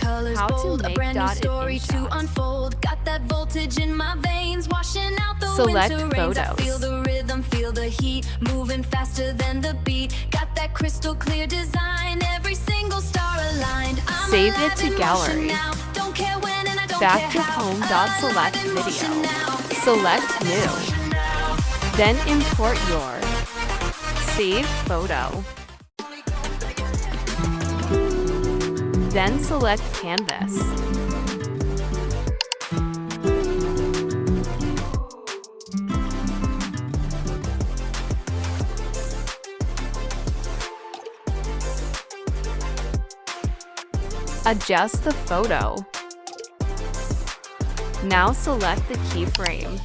colors How to bold, a make brand new dot in story to InShot. unfold. Got that voltage in my veins, washing out the Select winter rains. I photos. feel the rhythm, feel the heat, moving faster than the beat. Got that crystal clear design, every single star aligned. I'm Save alive it to in motion gallery. now. Don't care when and I don't Back care to how. home. Alive Select in motion video. now. Select new. Then import your saved photo. Then select canvas. Adjust the photo. Now select the keyframe.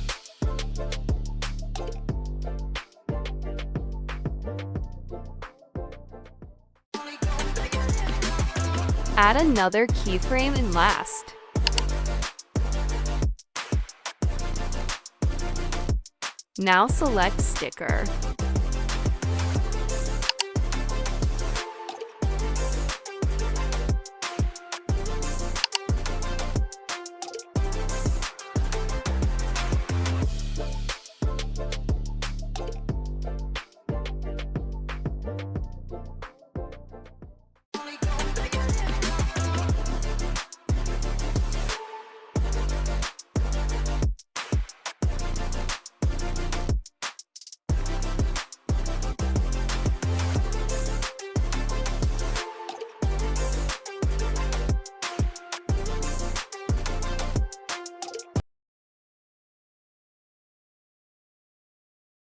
Add another keyframe and last. Now select sticker.